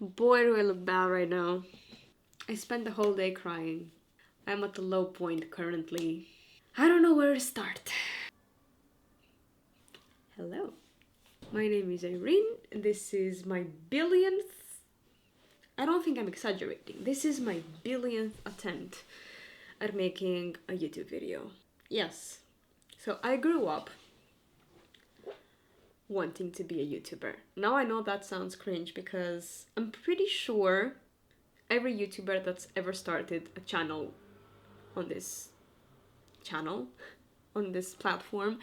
Boy, do I look bad right now. I spent the whole day crying. I'm at the low point currently. I don't know where to start. Hello. My name is Irene, and this is my billionth. I don't think I'm exaggerating. This is my billionth attempt at making a YouTube video. Yes. So I grew up wanting to be a YouTuber. Now I know that sounds cringe because I'm pretty sure every YouTuber that's ever started a channel on this channel, on this platform,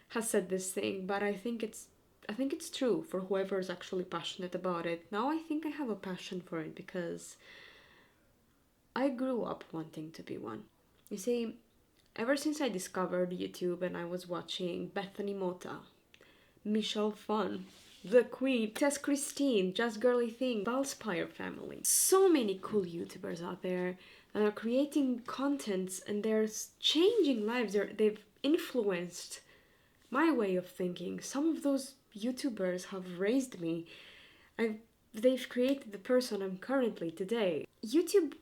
has said this thing, but I think it's true for whoever's actually passionate about it. Now I think I have a passion for it because I grew up wanting to be one. You see, ever since I discovered YouTube and I was watching Bethany Mota, Michelle Fun, The Queen, Tess Christine, Just Girly Thing, Valspire Family. So many cool YouTubers out there that are creating contents and they're changing lives. They've influenced my way of thinking. Some of those YouTubers have raised me. They've created the person I'm currently today. YouTube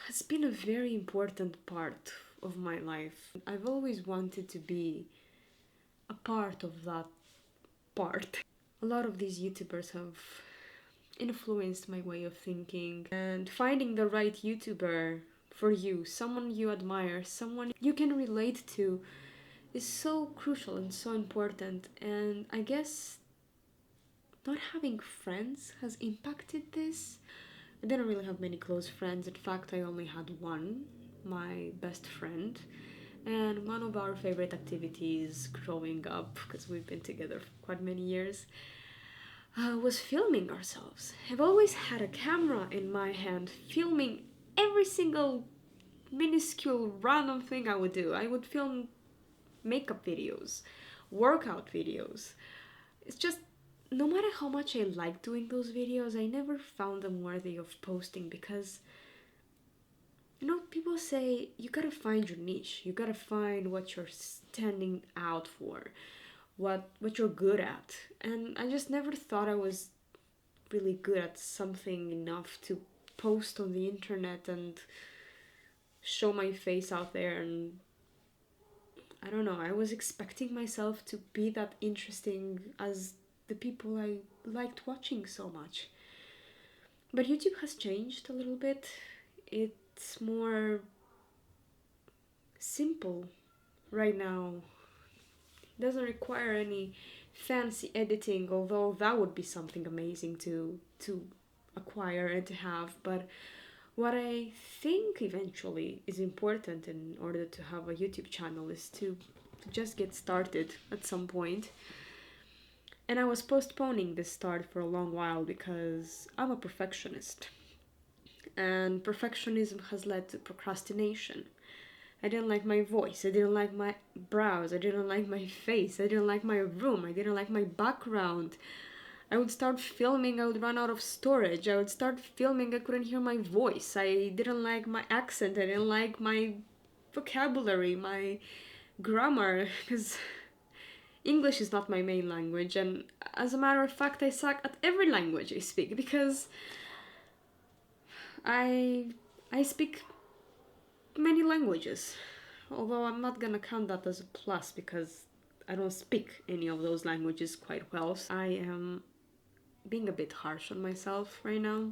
has been a very important part of my life. I've always wanted to be a part of that part. A lot of these YouTubers have influenced my way of thinking, and finding the right YouTuber for you, someone you admire, someone you can relate to, is so crucial and so important. And I guess not having friends has impacted this. I didn't really have many close friends. In fact, I only had one, my best friend. And one of our favorite activities growing up, because we've been together for quite many years, was filming ourselves. I've always had a camera in my hand, filming every single minuscule random thing I would do. I would film makeup videos, workout videos. It's just, no matter how much I like doing those videos, I never found them worthy of posting because, you know, people say you gotta find your niche, you gotta find what you're standing out for, what you're good at. And I just never thought I was really good at something enough to post on the internet and show my face out there. And I don't know, I was expecting myself to be that interesting as the people I liked watching so much. But YouTube has changed a little bit. It's more simple right now. It doesn't require any fancy editing, although that would be something amazing to acquire and to have. But what I think eventually is important in order to have a YouTube channel is to just get started at some point. And I was postponing this start for a long while because I'm a perfectionist. And perfectionism has led to procrastination. I didn't like my voice, I didn't like my brows, I didn't like my face, I didn't like my room, I didn't like my background. I would start filming, I would run out of storage. I would start filming, I couldn't hear my voice. I didn't like my accent, I didn't like my vocabulary, my grammar, because English is not my main language, and as a matter of fact, I suck at every language I speak because I speak many languages, although I'm not gonna count that as a plus because I don't speak any of those languages quite well. I am being a bit harsh on myself right now,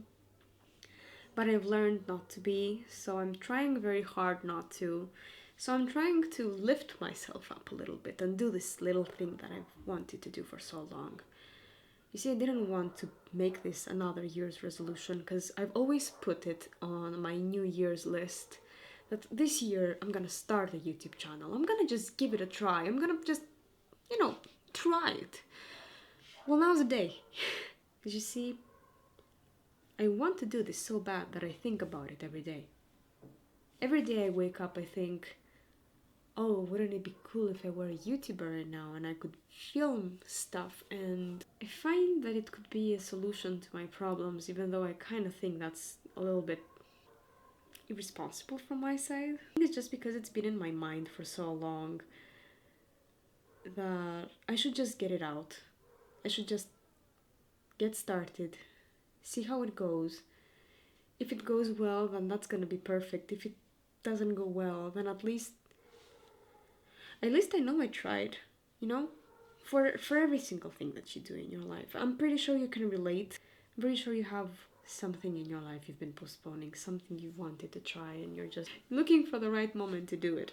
but I've learned not to be, so I'm trying very hard not to. So I'm trying to lift myself up a little bit and do this little thing that I've wanted to do for so long. You see, I didn't want to make this another year's resolution because I've always put it on my New Year's list that this year I'm gonna start a YouTube channel. I'm gonna just give it a try. I'm gonna just, try it. Well, now's the day. Because you see, I want to do this so bad that I think about it every day. Every day I wake up, I think, oh, wouldn't it be cool if I were a YouTuber right now and I could film stuff? And I find that it could be a solution to my problems, even though I kind of think that's a little bit irresponsible from my side. I think it's just because it's been in my mind for so long that I should just get it out. I should just get started See how it goes. If it goes well, then that's gonna be perfect. If it doesn't go well, then at least I know I tried, you know? For every single thing that you do in your life. I'm pretty sure you can relate. I'm pretty sure you have something in your life you've been postponing, something you wanted to try, and you're just looking for the right moment to do it.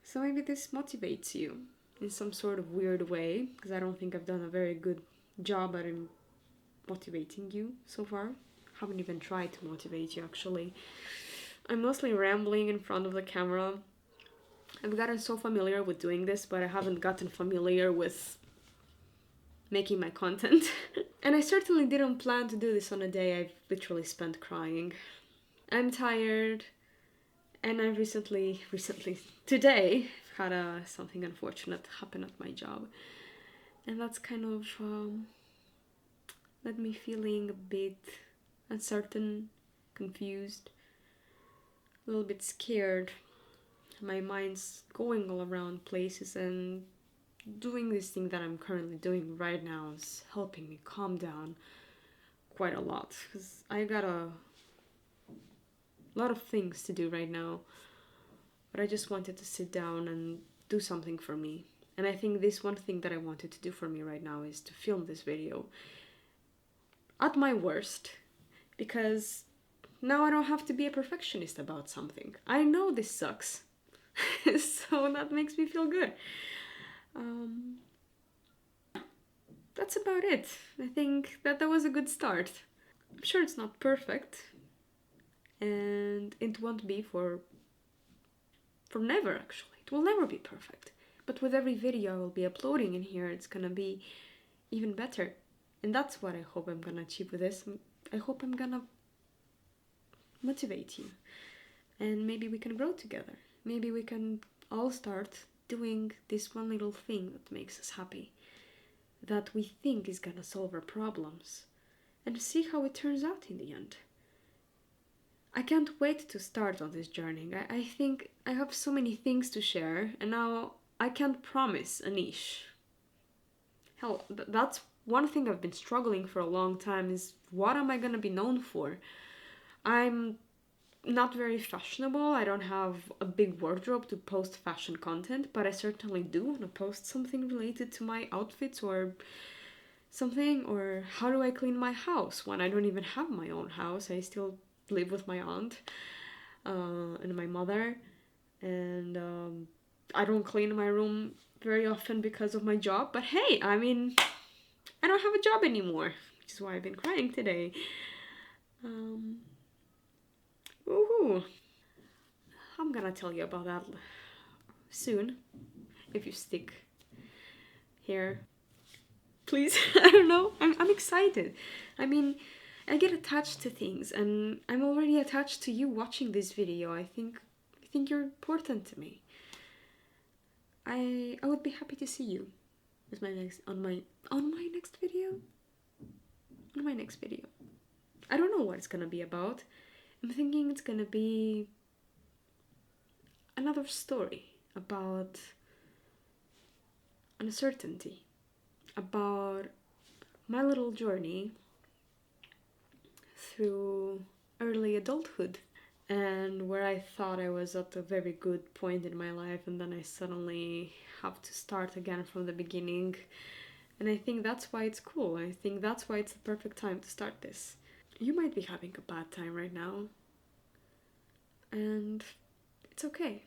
So maybe this motivates you in some sort of weird way, because I don't think I've done a very good job at motivating you so far. Haven't even tried to motivate you actually. I'm mostly rambling in front of the camera. I've gotten so familiar with doing this, but I haven't gotten familiar with making my content. And I certainly didn't plan to do this on a day I've literally spent crying. I'm tired, and I recently, today, had something unfortunate happen at my job. And that's kind of led me feeling a bit uncertain, confused, a little bit scared. My mind's going all around places, and doing this thing that I'm currently doing right now is helping me calm down quite a lot, because I got a lot of things to do right now, but I just wanted to sit down and do something for me. And I think this one thing that I wanted to do for me right now is to film this video at my worst, because now I don't have to be a perfectionist about something. I know this sucks, so that makes me feel good. That's about it. I think that was a good start. I'm sure it's not perfect, and it won't be for never, actually. It will never be perfect. But with every video I will be uploading in here, it's gonna be even better. And that's what I hope I'm gonna achieve with this. I hope I'm gonna motivate you. And maybe we can grow together. Maybe we can all start doing this one little thing that makes us happy, that we think is gonna solve our problems, and see how it turns out in the end. I can't wait to start on this journey. I think I have so many things to share, and now I can't promise a niche. Hell, that's one thing I've been struggling for a long time, is what am I gonna be known for? I'm not very fashionable. I don't have a big wardrobe to post fashion content, but I certainly do want to post something related to my outfits or something. Or how do I clean my house when I don't even have my own house? I still live with my aunt and my mother, and I don't clean my room very often because of my job. But hey, I mean, I don't have a job anymore, which is why I've been crying today. Woohoo! I'm gonna tell you about that soon, if you stick here. Please, I don't know. I'm excited. I mean, I get attached to things, and I'm already attached to you watching this video. I think you're important to me. I would be happy to see you with my next on my next video. On my next video. I don't know what it's gonna be about. I'm thinking it's gonna be another story about uncertainty, about my little journey through early adulthood, and where I thought I was at a very good point in my life, and then I suddenly have to start again from the beginning. And I think that's why it's cool. I think that's why it's the perfect time to start this. You might be having a bad time right now, and it's okay.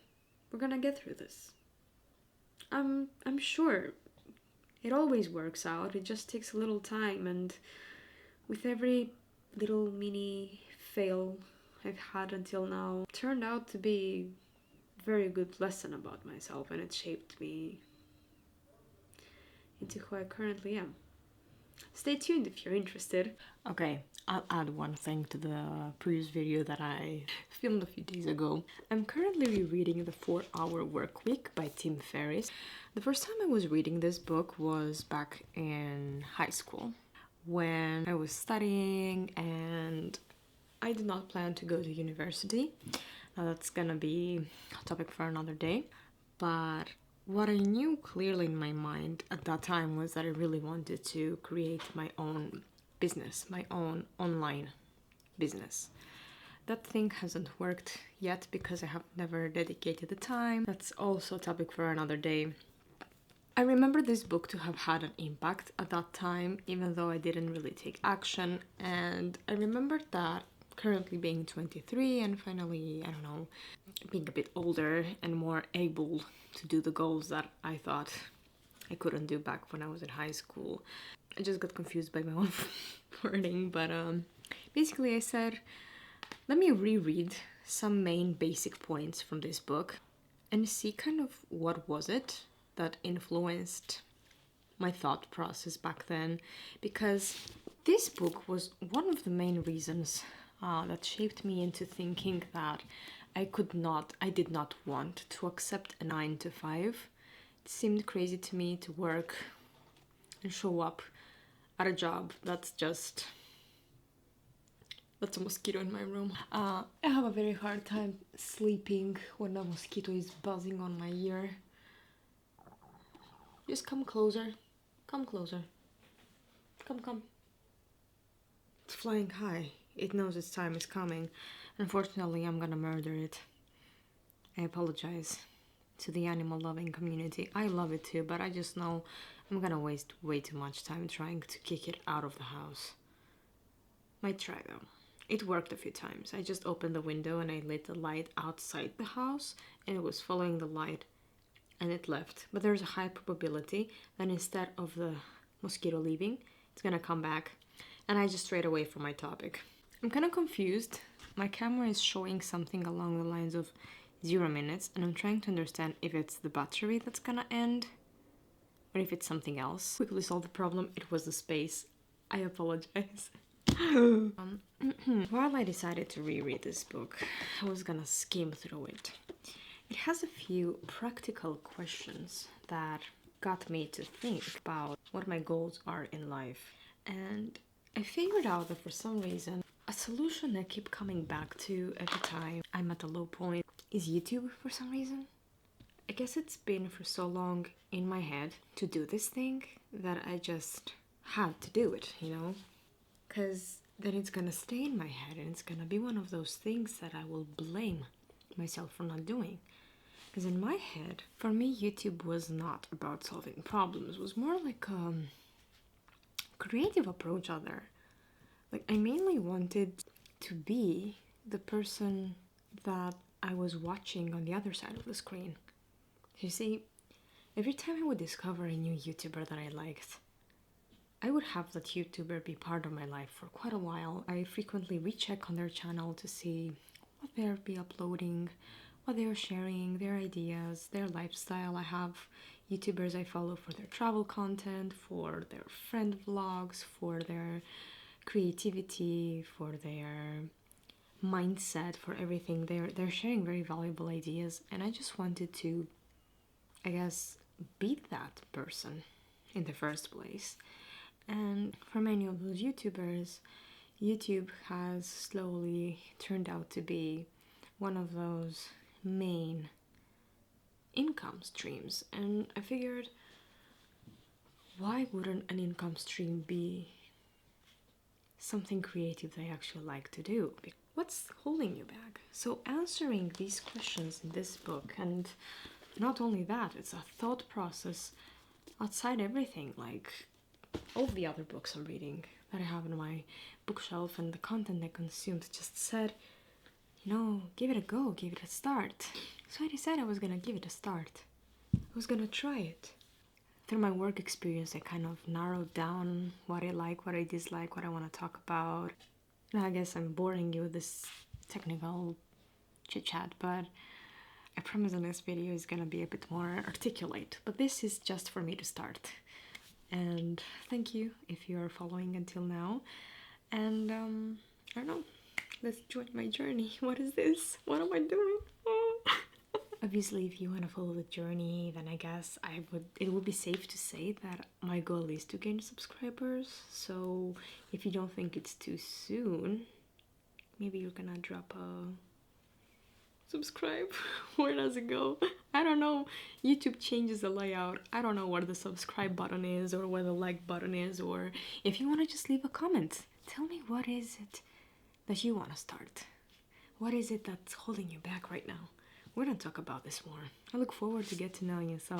We're gonna get through this. I'm sure it always works out. It just takes a little time, and with every little mini fail I've had until now, it turned out to be a very good lesson about myself, and it shaped me into who I currently am. Stay tuned if you're interested. Okay, I'll add one thing to the previous video that I filmed a few days ago. I'm currently rereading The 4-Hour Workweek by Tim Ferriss. The first time I was reading this book was back in high school, when I was studying, and I did not plan to go to university. Now that's gonna be a topic for another day. But what I knew clearly in my mind at that time was that I really wanted to create my own business, my own online business. That thing hasn't worked yet because I have never dedicated the time. That's also a topic for another day. I remember this book to have had an impact at that time, even though I didn't really take action. And I remember that currently being 23 and finally, I don't know, being a bit older and more able to do the goals that I thought I couldn't do back when I was in high school. I just got confused by my own wording, but basically I said, let me reread some main basic points from this book and see kind of what was it that influenced my thought process back then, because this book was one of the main reasons that shaped me into thinking that I did not want to accept a 9 to 5. It seemed crazy to me to work and show up at a job that's a mosquito in my room. I have a very hard time sleeping when a mosquito is buzzing on my ear. Just come closer. Come closer. Come. It's flying high. It knows its time is coming. Unfortunately, I'm gonna murder it. I apologize to the animal-loving community. I love it too, but I just know I'm gonna waste way too much time trying to kick it out of the house. Might try though. It worked a few times. I just opened the window and I lit the light outside the house and it was following the light and it left. But there's a high probability that instead of the mosquito leaving, it's gonna come back. And I just strayed away from my topic. I'm kind of confused. My camera is showing something along the lines of 0 minutes and I'm trying to understand if it's the battery that's gonna end or if it's something else. Quickly solve the problem. It was the space. I apologize. While I decided to reread this book, I was gonna skim through it. It has a few practical questions that got me to think about what my goals are in life. And I figured out that for some reason, a solution I keep coming back to every time I'm at a low point is YouTube for some reason. I guess it's been for so long in my head to do this thing that I just had to do it, you know? Because then it's gonna stay in my head and it's gonna be one of those things that I will blame myself for not doing. Because in my head, for me, YouTube was not about solving problems. It was more like a creative approach out there. Like, I mainly wanted to be the person that I was watching on the other side of the screen. You see, every time I would discover a new YouTuber that I liked, I would have that YouTuber be part of my life for quite a while. I frequently recheck on their channel to see what they'll be uploading, what they're sharing, their ideas, their lifestyle. I have YouTubers I follow for their travel content, for their friend vlogs, for their creativity, for their mindset, for everything. They're sharing very valuable ideas, and I just wanted to, I guess, be that person in the first place. And for many of those YouTubers, YouTube has slowly turned out to be one of those main income streams. And I figured, why wouldn't an income stream be something creative that I actually like to do? What's holding you back? So answering these questions in this book, and not only that, it's a thought process outside everything, like all the other books I'm reading that I have on my bookshelf and the content I consumed just said, you know, give it a go, give it a start. So I decided I was gonna give it a start. I was gonna try it. Through my work experience, I kind of narrowed down what I like, what I dislike, what I want to talk about. And I guess I'm boring you with this technical chit-chat, but I promise the next video is gonna be a bit more articulate. But this is just for me to start. And thank you if you are following until now. And I don't know, let's join my journey. What is this? What am I doing? Obviously, if you want to follow the journey, then I guess it would be safe to say that my goal is to gain subscribers. So if you don't think it's too soon, maybe you're gonna drop subscribe. Where does it go? I don't know. YouTube changes the layout. I don't know where the subscribe button is or where the like button is, or if you want to just leave a comment, tell me what is it that you want to start. What is it that's holding you back right now? We're gonna talk about this more. I look forward to get to know you, so I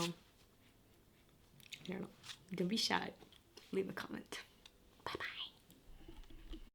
don't know. Don't be shy. Leave a comment. Bye bye.